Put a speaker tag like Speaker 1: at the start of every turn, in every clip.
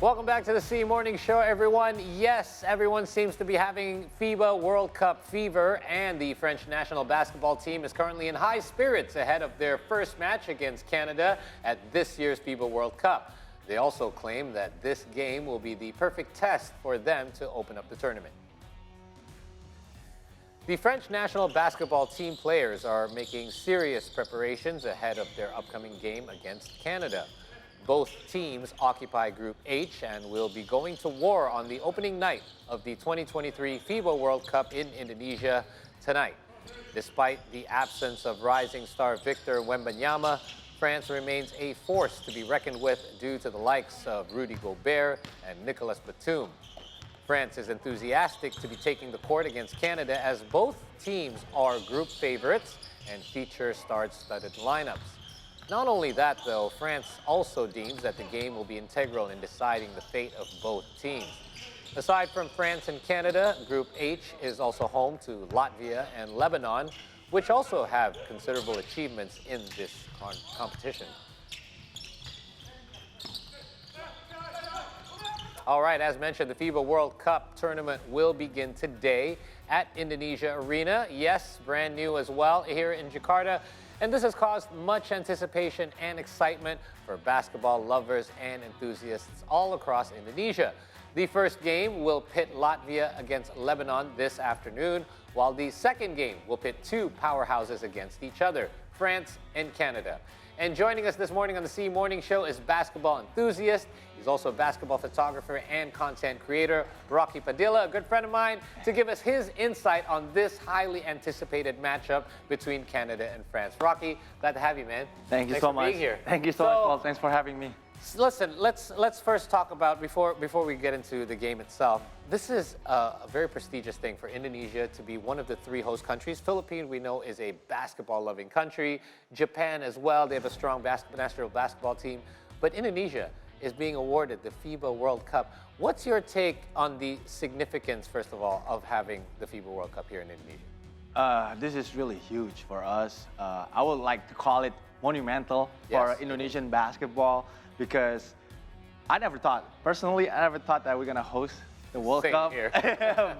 Speaker 1: Welcome back to the C Morning Show, everyone. Yes, everyone seems to be having FIBA World Cup fever, and the French national basketball team is currently in high spirits ahead of their first match against Canada at this year's FIBA World Cup. They also claim that this game will be the perfect test for them to open up the tournament. The French national basketball team players are making serious preparations ahead of their upcoming game against Canada. Both teams occupy Group H and will be going to war on the opening night of the 2023 FIBA World Cup in Indonesia tonight. Despite the absence of rising star Victor Wembanyama, France remains a force to be reckoned with due to the likes of Rudy Gobert and Nicolas Batum. France is enthusiastic to be taking the court against Canada as both teams are group favorites and feature star-studded lineups. Not only that, though, France also deems that the game will be integral in deciding the fate of both teams. Aside from France and Canada, Group H is also home to Latvia and Lebanon, which also have considerable achievements in this competition. All right, as mentioned, the FIBA World Cup tournament will begin today at Indonesia Arena. Yes, brand new as well here in Jakarta. And this has caused much anticipation and excitement for basketball lovers and enthusiasts all across Indonesia. The first game will pit Latvia against Lebanon this afternoon, while the second game will pit two powerhouses against each other, France and Canada. And joining us this morning on the C Morning Show is Basketball Enthusiast. He's also a basketball photographer and content creator, Padila, a good friend of mine, to give us his insight on this highly anticipated matchup between Canada and France. Rocky, glad to have you, man.
Speaker 2: Thanks so much.
Speaker 1: Being here.
Speaker 2: Thank you so much, Paul. Thanks for having me.
Speaker 1: Listen, let's first talk about, before we get into the game itself, this is a very prestigious thing for Indonesia to be one of the three host countries. Philippines, we know, is a basketball-loving country. Japan as well, they have a strong national basketball team. But Indonesia is being awarded the FIBA World Cup. What's your take on the significance, first of all, of having the FIBA World Cup here in Indonesia?
Speaker 2: This is really huge for us. I would like to call it monumental for Indonesian basketball, because I never thought that we're gonna host the World Cup.
Speaker 1: Here.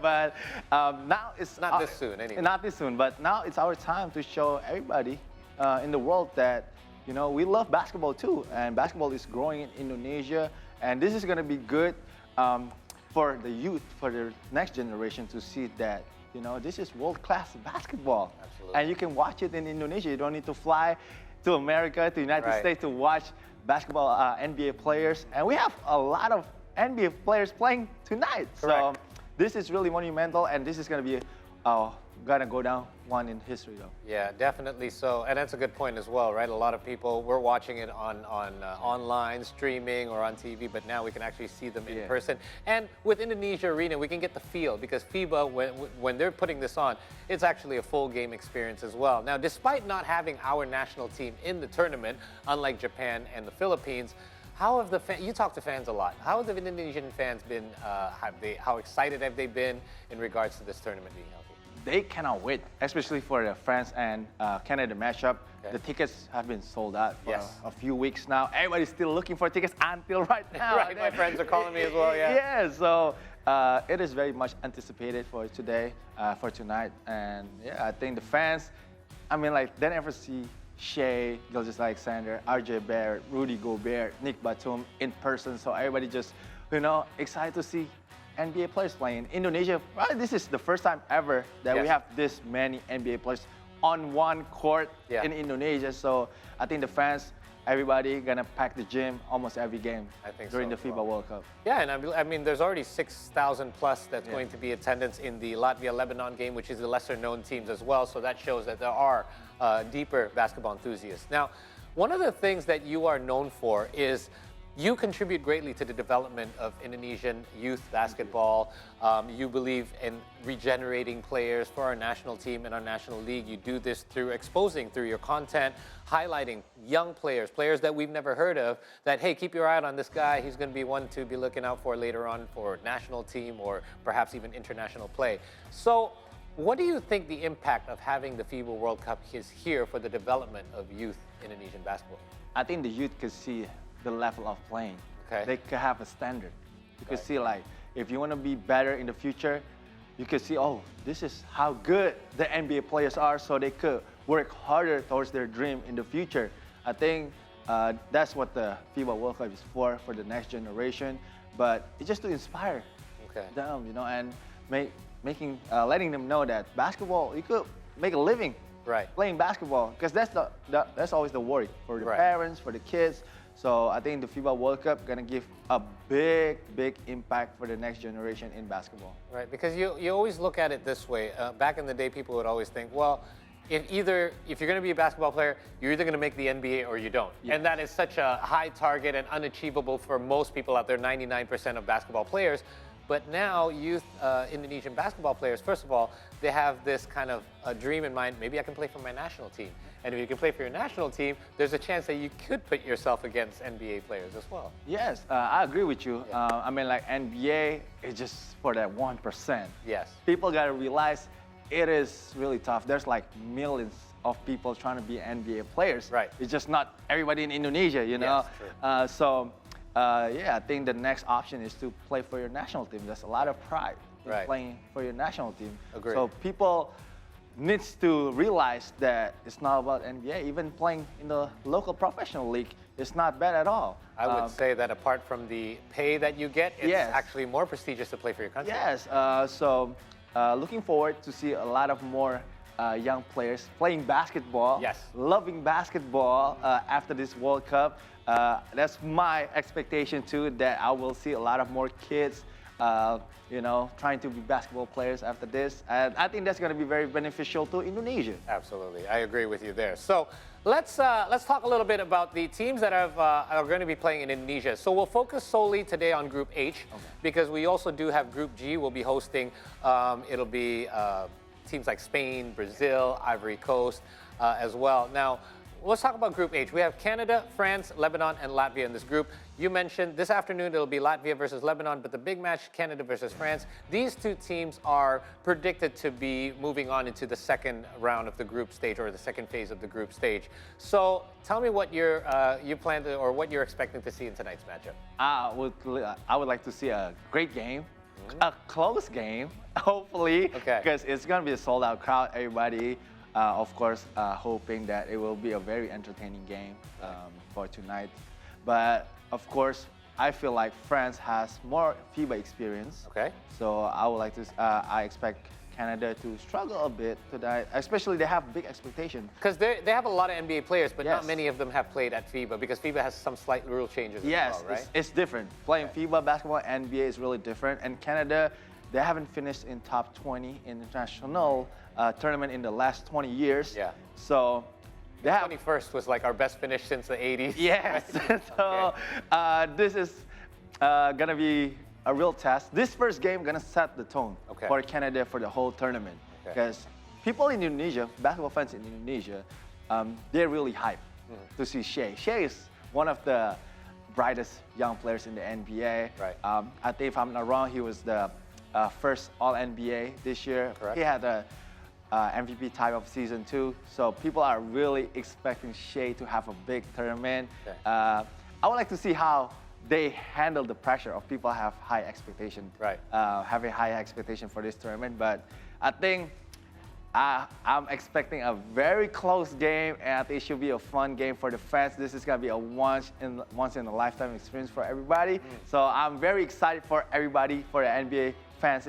Speaker 2: But now it's
Speaker 1: not this soon, anyway.
Speaker 2: Not this soon, but now it's our time to show everybody in the world that, you know, we love basketball too, and basketball is growing in Indonesia, and this is gonna be good for the youth, for the next generation to see that, you know, this is world-class basketball.
Speaker 1: Absolutely.
Speaker 2: And you can watch it in Indonesia. You don't need to fly to America, to the United States to watch basketball NBA players. And we have a lot of NBA players playing tonight.
Speaker 1: Correct.
Speaker 2: So this is really monumental, and this is going to be gonna go down one in history, though.
Speaker 1: Yeah, definitely so. And that's a good point as well, right? A lot of people, we're watching it on online, streaming, or on TV, but now we can actually see them in person. And with Indonesia Arena, we can get the feel, because FIBA, when they're putting this on, it's actually a full game experience as well. Now, despite not having our national team in the tournament, unlike Japan and the Philippines, how have the fans, you talk to fans a lot, how have the Indonesian fans been, how excited have they been in regards to this tournament being held?
Speaker 2: They cannot wait, especially for the France and Canada matchup.
Speaker 1: Okay.
Speaker 2: The tickets have been sold out for a few weeks now. Everybody's still looking for tickets until right now.
Speaker 1: Right, my friends are calling me as well, yeah.
Speaker 2: Yeah, so it is very much anticipated for today, for tonight. And yeah, I think the fans, I mean, like, they never see Shea, Gilgeous-Alexander, RJ Barrett, Rudy Gobert, Nick Batum in person. So everybody just, you know, excited to see NBA players playing in Indonesia. Probably this is the first time ever that we have this many NBA players on one court in Indonesia. So I think the fans, everybody gonna pack the gym almost every game during the FIBA World Cup.
Speaker 1: Yeah, and I mean, there's already 6,000 plus that's going to be attendance in the Latvia-Lebanon game, which is the lesser-known teams as well. So that shows that there are deeper basketball enthusiasts. Now, one of the things that you are known for is you contribute greatly to the development of Indonesian youth basketball. You believe in regenerating players for our national team and our national league. You do this through exposing, through your content, highlighting young players, players that we've never heard of, that, hey, keep your eye on this guy. He's going to be one to be looking out for later on for national team or perhaps even international play. So what do you think the impact of having the FIBA World Cup is here for the development of youth Indonesian basketball?
Speaker 2: I think the youth could see the level of playing.
Speaker 1: Okay.
Speaker 2: they could have a standard. You could
Speaker 1: Right.
Speaker 2: see like, if you want to be better in the future, you could see, oh, this is how good the NBA players are, so they could work harder towards their dream in the future. I think that's what the FIBA World Cup is for the next generation. But it's just to inspire
Speaker 1: Okay.
Speaker 2: them, and letting them know that basketball, you could make a living
Speaker 1: Right.
Speaker 2: playing basketball, because that's always the worry for the
Speaker 1: Right.
Speaker 2: parents, for the kids. So I think the FIBA World Cup gonna give a big impact for the next generation in basketball.
Speaker 1: Right, because you always look at it this way. Back in the day, people would always think, well, if you're going to be a basketball player, you're either going to make the NBA or you don't.
Speaker 2: Yeah.
Speaker 1: And that is such a high target and unachievable for most people out there, 99% of basketball players. But now youth Indonesian basketball players, first of all, they have this kind of a dream in mind, maybe I can play for my national team. And if you can play for your national team, there's a chance that you could put yourself against NBA players as well.
Speaker 2: Yes, I agree with you.
Speaker 1: Yeah.
Speaker 2: I mean, like NBA is just for that 1%.
Speaker 1: Yes.
Speaker 2: People gotta realize it is really tough. There's like millions of people trying to be NBA players.
Speaker 1: Right.
Speaker 2: It's just not everybody in Indonesia, you know.
Speaker 1: Yes, true.
Speaker 2: Yeah, I think the next option is to play for your national team. There's a lot of pride in
Speaker 1: Right.
Speaker 2: playing for your national team.
Speaker 1: Agreed.
Speaker 2: So people needs to realize that it's not about NBA. Even playing in the local professional league, it's not bad at all.
Speaker 1: I would say that apart from the pay that you get, it's
Speaker 2: Yes.
Speaker 1: actually more prestigious to play for your country.
Speaker 2: Yes, so looking forward to see a lot of more young players playing basketball,
Speaker 1: Yes.
Speaker 2: loving basketball after this World Cup. That's my expectation too, that I will see a lot of more kids, trying to be basketball players after this. And I think that's going to be very beneficial to Indonesia.
Speaker 1: Absolutely, I agree with you there. So let's talk a little bit about the teams that are going to be playing in Indonesia. So we'll focus solely today on Group H, because we also do have Group G. We'll be hosting. It'll be teams like Spain, Brazil, Ivory Coast, as well. Now, let's talk about Group H. We have Canada, France, Lebanon, and Latvia in this group. You mentioned this afternoon it'll be Latvia versus Lebanon, but the big match, Canada versus France. These two teams are predicted to be moving on into the second round of the group stage, or the second phase of the group stage. So tell me what you plan to, or what you're expecting to see in tonight's matchup.
Speaker 2: I would like to see a great game, a close game, hopefully,
Speaker 1: Okay.
Speaker 2: because it's going to be a sold-out crowd. Everybody, of course, hoping that it will be a very entertaining game for tonight. But of course, I feel like France has more FIBA experience.
Speaker 1: Okay.
Speaker 2: So I would like to. I expect Canada to struggle a bit tonight. Especially, they have big expectations.
Speaker 1: Because they have a lot of NBA players, but not
Speaker 2: Yes.
Speaker 1: many of them have played at FIBA, because FIBA has some slight rule changes
Speaker 2: Yes,
Speaker 1: as well, right?
Speaker 2: it's different. Playing FIBA basketball, NBA is really different. And Canada, they haven't finished in top 20 in international tournament in the last 20 years.
Speaker 1: Yeah.
Speaker 2: So they have.
Speaker 1: 21st was like our best finish since the 80s.
Speaker 2: Yes. So this is gonna be a real test. This first game gonna set the tone
Speaker 1: Okay.
Speaker 2: for Canada for the whole tournament.
Speaker 1: Okay.
Speaker 2: Because people in Indonesia, basketball fans in Indonesia, they're really hyped to see Shea. Shea is one of the brightest young players in the NBA.
Speaker 1: Right.
Speaker 2: I think if I'm not wrong, he was the first All-NBA this year.
Speaker 1: Correct.
Speaker 2: He had a MVP type of season too. So people are really expecting Shea to have a big tournament.
Speaker 1: Okay.
Speaker 2: I would like to see how they handle the pressure of people have high expectation.
Speaker 1: Right.
Speaker 2: Have a high expectation for this tournament. But I think I'm expecting a very close game, and I think it should be a fun game for the fans. This is gonna be a once in a lifetime experience for everybody. So I'm very excited for everybody, for the NBA fans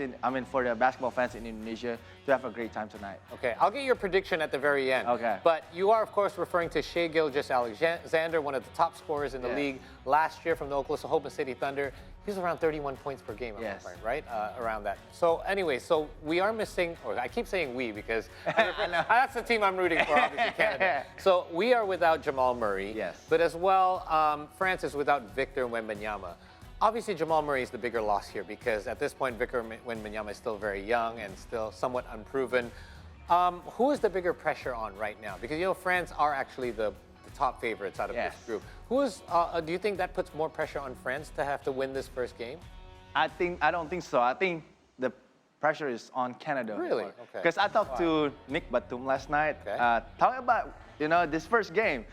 Speaker 2: for the basketball fans in Indonesia to have a great time tonight.
Speaker 1: Okay, I'll get your prediction at the very end.
Speaker 2: Okay.
Speaker 1: But you are, of course, referring to Shea Gilgeous-Alexander, one of the top scorers in the
Speaker 2: Yes.
Speaker 1: league last year from the Oklahoma City Thunder. He's around 31 points per game,
Speaker 2: Yes.
Speaker 1: right? Around that. So anyway, so we are missing, or I keep saying we because
Speaker 2: I know.
Speaker 1: that's the team I'm rooting for, obviously, Canada. So we are without Jamal Murray.
Speaker 2: Yes.
Speaker 1: But as well, France is without Victor Wembanyama. Obviously, Jamal Murray is the bigger loss here, because at this point, Victor Wembanyama is still very young and still somewhat unproven. Who is the bigger pressure on right now? Because, France are actually the top favorites out of
Speaker 2: Yes.
Speaker 1: this group. Do you think that puts more pressure on France to have to win this first game?
Speaker 2: I don't think so. I think the pressure is on Canada.
Speaker 1: Really? Okay.
Speaker 2: Because I talked to Nick Batum last night,
Speaker 1: Okay.
Speaker 2: talking about this first game.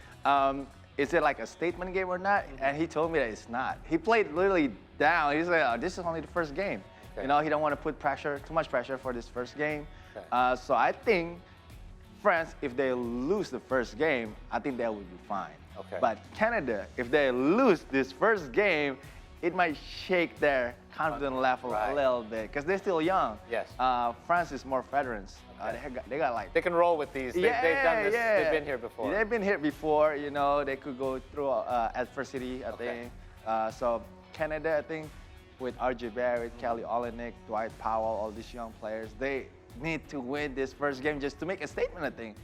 Speaker 2: is it like a statement game or not? And he told me that it's not. He played literally down. He said, oh, this is only the first game.
Speaker 1: Okay.
Speaker 2: You know, he don't want to put too much pressure for this first game.
Speaker 1: Okay.
Speaker 2: So I think France, if they lose the first game, I think they will be fine.
Speaker 1: Okay.
Speaker 2: But Canada, if they lose this first game, it might shake their confidence level
Speaker 1: Right.
Speaker 2: a little bit because they're still young.
Speaker 1: Yes.
Speaker 2: France is more veterans.
Speaker 1: Okay.
Speaker 2: They got like
Speaker 1: They can roll with these. They've done this. They've been here before.
Speaker 2: They've been here before. You know, they could go through adversity. I think. So Canada, I think, with R.J. Barrett, Kelly Olynyk, Dwight Powell, all these young players, they need to win this first game just to make a statement. I think.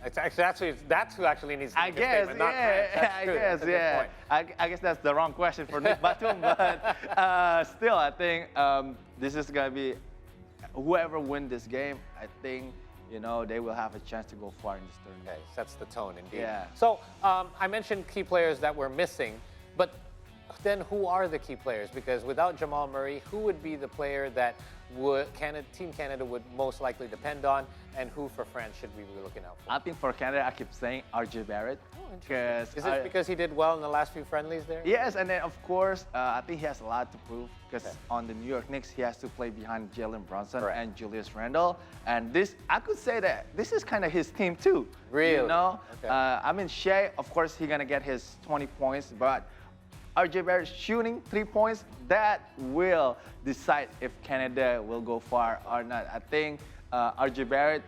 Speaker 1: That's who actually needs to
Speaker 2: I
Speaker 1: make a
Speaker 2: guess,
Speaker 1: statement, not France. That's
Speaker 2: I
Speaker 1: true.
Speaker 2: guess,
Speaker 1: That's a good point.
Speaker 2: I guess that's the wrong question for Nick Batum, but still, I think this is gonna be whoever wins this game. I think they will have a chance to go far in this tournament.
Speaker 1: Okay, sets the tone indeed.
Speaker 2: Yeah.
Speaker 1: So I mentioned key players that were missing, but then who are the key players? Because without Jamal Murray, who would be the player that Team Canada would most likely depend on, and who for France should we be looking out for?
Speaker 2: I think for Canada, I keep saying R.J. Barrett.
Speaker 1: Oh, interesting. Is it because he did well in the last few friendlies there?
Speaker 2: Yes, and then of course, I think he has a lot to prove because on the New York Knicks, he has to play behind Jalen Brunson
Speaker 1: Correct.
Speaker 2: and Julius Randle. And this, I could say that this is kind of his team too.
Speaker 1: Really?
Speaker 2: You know?
Speaker 1: Okay.
Speaker 2: I mean, Shea, of course, he's going to get his 20 points, but R.J. Barrett shooting 3 points, that will decide if Canada will go far or not. I think R.J. Barrett,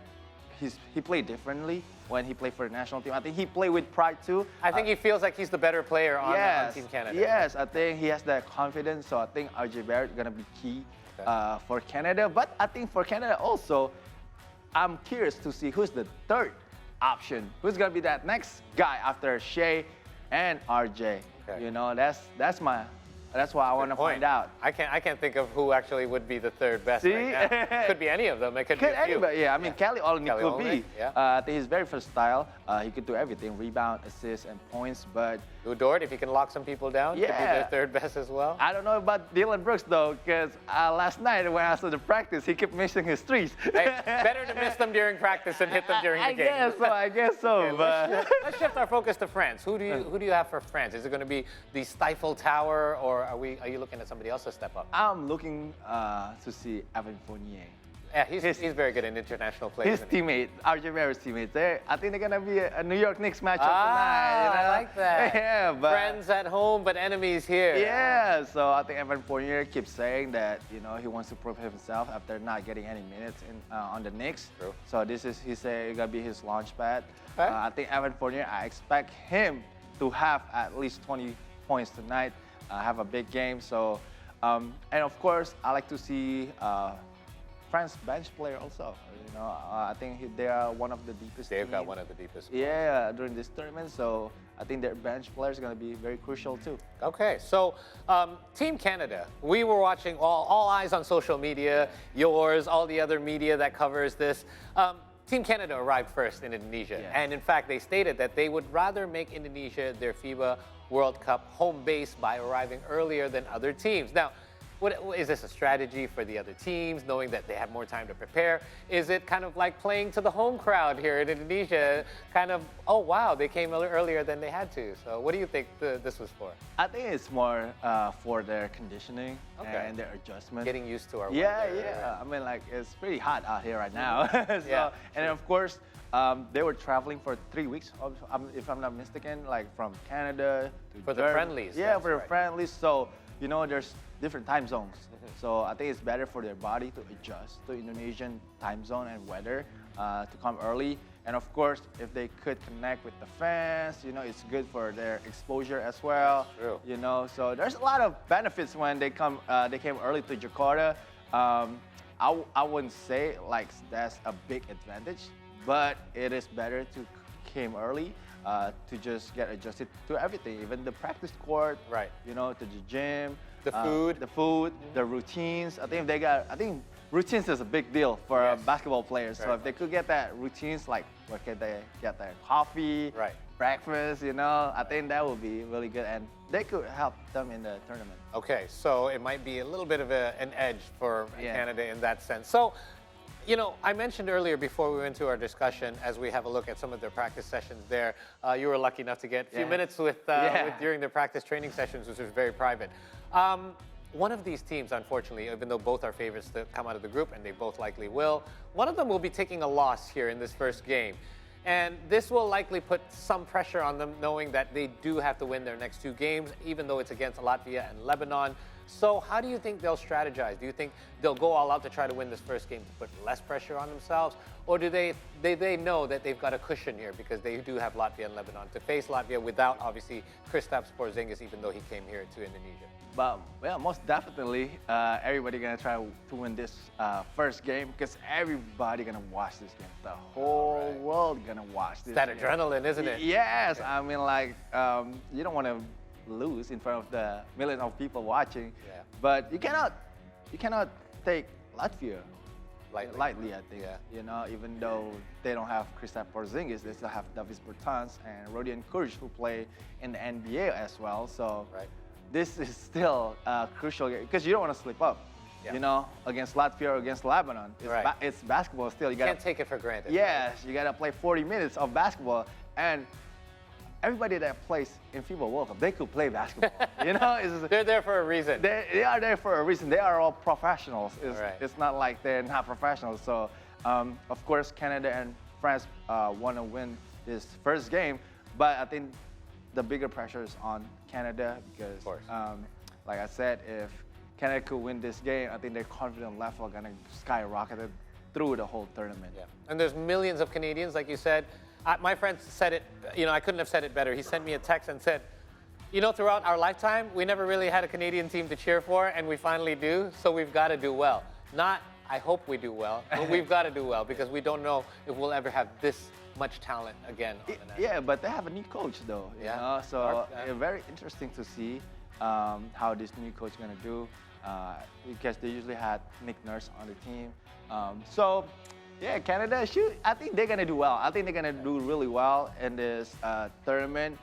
Speaker 2: he played differently when he played for the national team. I think he played with pride too.
Speaker 1: I think he feels like he's the better player on Team Canada.
Speaker 2: Yes, I think he has that confidence. So I think R.J. Barrett is going to be key for Canada. But I think for Canada also, I'm curious to see who's the third option. Who's going to be that next guy after Shea and R.J.?
Speaker 1: Okay.
Speaker 2: You know, that's what I want to find out.
Speaker 1: I can't think of who actually would be the third best
Speaker 2: See?
Speaker 1: right now. Could be any of them. It could be a few.
Speaker 2: Anybody, yeah. I mean, Kelly Olynyk could be.
Speaker 1: Olynyk, yeah.
Speaker 2: I think he's very versatile. He could do everything: rebound, assists, and points. But
Speaker 1: Lou Dort, if he can lock some people down, could be their third best as well.
Speaker 2: I don't know about Dylan Brooks though, because last night when I saw the practice, he kept missing his threes.
Speaker 1: Hey, better to miss them during practice than hit them during the game.
Speaker 2: I guess so.
Speaker 1: Okay,
Speaker 2: but
Speaker 1: let's shift our focus to France. Who do you have for France? Is it going to be the Stifle Tower, or are you looking at somebody else to step up?
Speaker 2: I'm looking to see Evan Fournier.
Speaker 1: Yeah, he's very good in international play.
Speaker 2: His teammate, R.J. Barrett's teammate. I think they're gonna be a New York Knicks matchup tonight.
Speaker 1: I like that.
Speaker 2: Yeah, but
Speaker 1: friends at home, but enemies here.
Speaker 2: Yeah, so I think Evan Fournier keeps saying that he wants to prove himself after not getting any minutes on the Knicks.
Speaker 1: True.
Speaker 2: So he said it's gonna be his launch pad.
Speaker 1: Okay.
Speaker 2: I think Evan Fournier, I expect him to have at least 20 points tonight. Have a big game. So, and of course, I like to see France bench player also. I think they are one of the deepest.
Speaker 1: They've got one of the deepest.
Speaker 2: Yeah, during this tournament. So I think their bench player is going to be very crucial too.
Speaker 1: Okay, so Team Canada, we were watching all eyes on social media, yours, all the other media that covers this. Team Canada arrived first in Indonesia, and in fact, they stated that they would rather make Indonesia their FIBA World Cup home base by arriving earlier than other teams. Now, is this a strategy for the other teams, knowing that they have more time to prepare? Is it kind of like playing to the home crowd here in Indonesia? Kind of, oh wow, they came earlier than they had to. So what do you think this was for?
Speaker 2: I think it's more for their conditioning and their adjustment.
Speaker 1: Getting used to our
Speaker 2: weather.
Speaker 1: Yeah.
Speaker 2: I mean, like, it's pretty hot out here right now. And of course, they were traveling for 3 weeks, if I'm not mistaken, like from Canada to
Speaker 1: For the friendlies.
Speaker 2: Yeah, for the friendlies. So, there's different time zones. So I think it's better for their body to adjust to Indonesian time zone and weather to come early. And of course, if they could connect with the fans, it's good for their exposure as well.
Speaker 1: True.
Speaker 2: So there's a lot of benefits when they came early to Jakarta. I wouldn't say like that's a big advantage, but it is better to came early to just get adjusted to everything, even the practice court,
Speaker 1: right?
Speaker 2: To the gym,
Speaker 1: the food,
Speaker 2: the routines. I think routines is a big deal for basketball players. So if they could get that routines, like where can they get their coffee, breakfast, I think that would be really good, and they could help them in the tournament.
Speaker 1: Okay, so it might be a little bit of an edge for Canada in that sense. So You know, I mentioned earlier before we went to our discussion, as we have a look at some of their practice sessions there, you were lucky enough to get a few minutes with during their practice training sessions, which was very private. One of these teams, unfortunately, even though both are favorites to come out of the group, and they both likely will, one of them will be taking a loss here in this first game. And this will likely put some pressure on them, knowing that they do have to win their next 2 games, even though it's against Latvia and Lebanon. So how do you think they'll strategize? Do you think they'll go all out to try to win this first game to put less pressure on themselves? Or do they know that they've got a cushion here because they do have Latvia and Lebanon to face Latvia without, obviously, Kristaps Porzingis, even though he came here to Indonesia?
Speaker 2: But well, most definitely, everybody gonna try to win this first game because everybody gonna watch this game. The whole world gonna watch this.
Speaker 1: It's that
Speaker 2: game.
Speaker 1: adrenaline, isn't it?
Speaker 2: Yes, I mean, like you don't want to lose in front of the millions of people watching.
Speaker 1: Yeah.
Speaker 2: But you cannot take Latvia lightly. I think.
Speaker 1: Yeah.
Speaker 2: You know, even though they don't have Kristaps Porzingis, they still have Davis Bertans and Rodion Kuric who play in the NBA as well. So.
Speaker 1: Right.
Speaker 2: This is still crucial because you don't want to slip up, you know, against Latvia or against Lebanon. It's basketball still. You
Speaker 1: can't take it for granted.
Speaker 2: Yes, you got to play 40 minutes of basketball. And everybody that plays in FIBA World Cup, they could play basketball. You know,
Speaker 1: they're there for a reason.
Speaker 2: They are there for a reason. They are all professionals. It's not like they're not professionals. So, of course, Canada and France want to win this first game. But I think the bigger pressure is on Canada because, like I said, if Canada could win this game, I think their confidence level is going to skyrocket through the whole tournament.
Speaker 1: Yeah. And there's millions of Canadians, like you said. My friend said it, you know, I couldn't have said it better. He sent me a text and said, you know, throughout our lifetime, we never really had a Canadian team to cheer for, and we finally do, so we've got to do well. Not, I hope we do well, but we've got to do well because we don't know if we'll ever have this much talent again.
Speaker 2: Yeah, but they have a new coach though. You know? So very interesting to see how this new coach is gonna do because they usually had Nick Nurse on the team. So yeah, Canada I think they're gonna do well. I think they're gonna do really well in this tournament.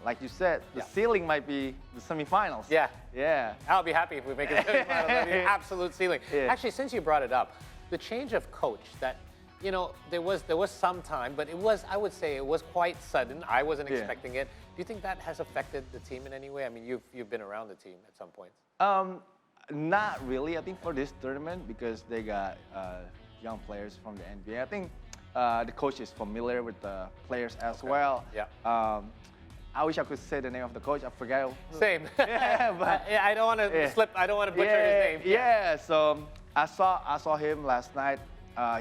Speaker 2: Like you said, the ceiling might be the semifinals. Yeah.
Speaker 1: I'll be happy if we make it to the semifinals. That'd be an absolute ceiling.
Speaker 2: Yeah.
Speaker 1: Actually, since you brought it up, the change of coach that. You know, there was some time, but I would say it was quite sudden. I wasn't expecting it. Do you think that has affected the team in any way? I mean, you've been around the team at some point.
Speaker 2: Not really. I think for this tournament, because they got young players from the NBA, I think the coach is familiar with the players as well.
Speaker 1: Yeah.
Speaker 2: I wish I could say the name of the coach. I forgot.
Speaker 1: Same.
Speaker 2: Yeah, but
Speaker 1: I don't want to slip. I don't want to butcher his name.
Speaker 2: Yeah. So I saw him last night.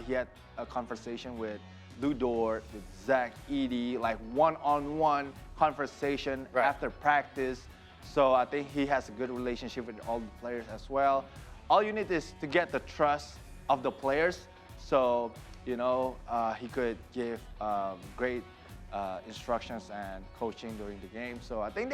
Speaker 2: He had a conversation with Lou Dort, with Zach Edey, like one-on-one conversation after practice. So I think he has a good relationship with all the players as well. All you need is to get the trust of the players. So, you know, he could give great instructions and coaching during the game. So I think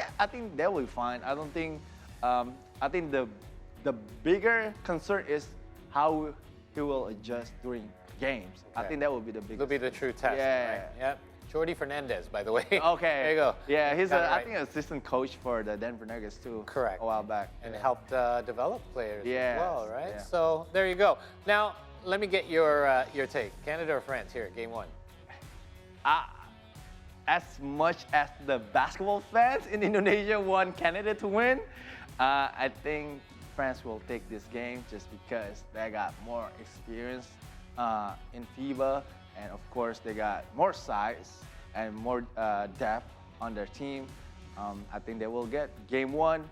Speaker 2: that will be fine. I don't think. I think the bigger concern is how he will adjust during games. I think that will be the biggest.
Speaker 1: It'll be the true test.
Speaker 2: Yeah.
Speaker 1: Right? Yep. Jordi Fernandez, by the way.
Speaker 2: Okay.
Speaker 1: There you go.
Speaker 2: Yeah, he's I think an assistant coach for the Denver Nuggets too.
Speaker 1: Correct.
Speaker 2: A while back.
Speaker 1: And helped develop players
Speaker 2: as
Speaker 1: well, right?
Speaker 2: Yeah.
Speaker 1: So there you go. Now let me get your take. Canada or France here, game 1.
Speaker 2: As much as the basketball fans in Indonesia want Canada to win, I think France will take this game just because they got more experience in FIBA, and of course they got more size and more depth on their team. I think they will get game 1,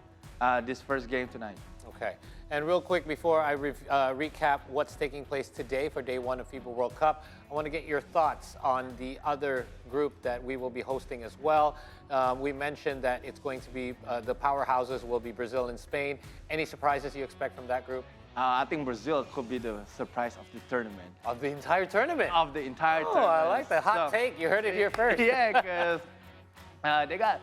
Speaker 2: this first game tonight.
Speaker 1: Okay. And real quick, before I recap what's taking place today for day 1 of FIBA World Cup, I want to get your thoughts on the other group that we will be hosting as well. We mentioned that it's going to be, the powerhouses will be Brazil and Spain. Any surprises you expect from that group?
Speaker 2: I think Brazil could be the surprise of the tournament.
Speaker 1: Of the entire tournament?
Speaker 2: Of the entire tournament.
Speaker 1: Oh, I like that. Hot take. You heard it here first.
Speaker 2: Yeah, because they got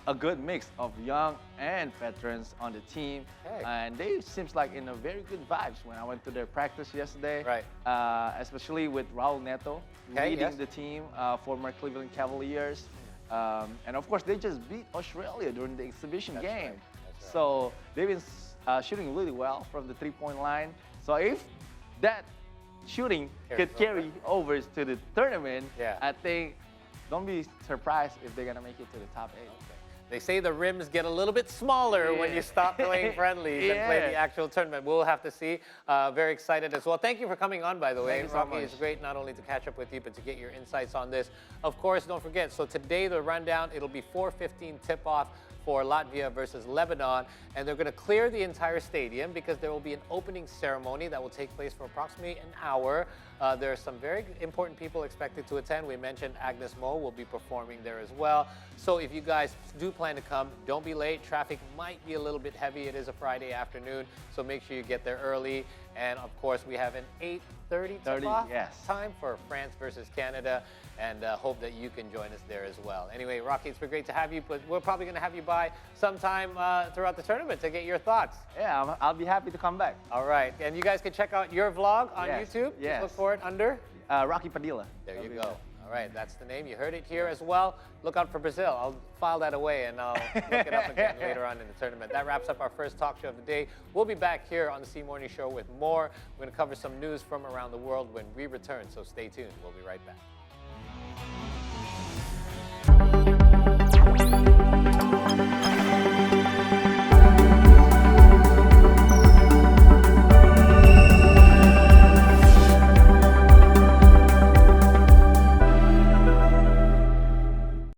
Speaker 2: a good mix of young and veterans on the team.
Speaker 1: Hey.
Speaker 2: And they seems like in a very good vibes when I went to their practice yesterday.
Speaker 1: Right.
Speaker 2: Especially with Raul Neto leading the team, former Cleveland Cavaliers. And of course, they just beat Australia during the exhibition game.
Speaker 1: Right.
Speaker 2: So they've been shooting really well from the three-point line. So if that shooting
Speaker 1: Carries
Speaker 2: could carry over to the tournament,
Speaker 1: Yeah.
Speaker 2: I think don't be surprised if they're gonna make it to the top 8.
Speaker 1: They say the rims get a little bit smaller when you stop playing friendlies and play the actual tournament. We'll have to see. Very excited as well. Thank you for coming on, by the way.
Speaker 2: Thank you so
Speaker 1: Rocky,
Speaker 2: much.
Speaker 1: it's great not only to catch up with you, but to get your insights on this. Of course, don't forget, so today the rundown, it'll be 4:15 tip-off for Latvia versus Lebanon, and they're going to clear the entire stadium because there will be an opening ceremony that will take place for approximately an hour. There are some very important people expected to attend. We mentioned Agnes Mo will be performing there as well. So if you guys do plan to come, don't be late. Traffic might be a little bit heavy. It is a Friday afternoon, so make sure you get there early. And of course, we have an 8:30 tip-off time for France versus Canada, and hope that you can join us there as well. Anyway, Rocky, it's been great to have you, but we're probably going to have you by sometime throughout the tournament to get your thoughts.
Speaker 2: Yeah, I'll be happy to come back.
Speaker 1: All right, and you guys can check out your vlog on YouTube.
Speaker 2: Yes.
Speaker 1: Just look for it under?
Speaker 2: Rocky Padila.
Speaker 1: There you go. All right, that's the name. You heard it here as well. Look out for Brazil. I'll file that away and I'll look it up again later on in the tournament. That wraps up our first talk show of the day. We'll be back here on the C Morning Show with more. We're going to cover some news from around the world when we return, so stay tuned. We'll be right back.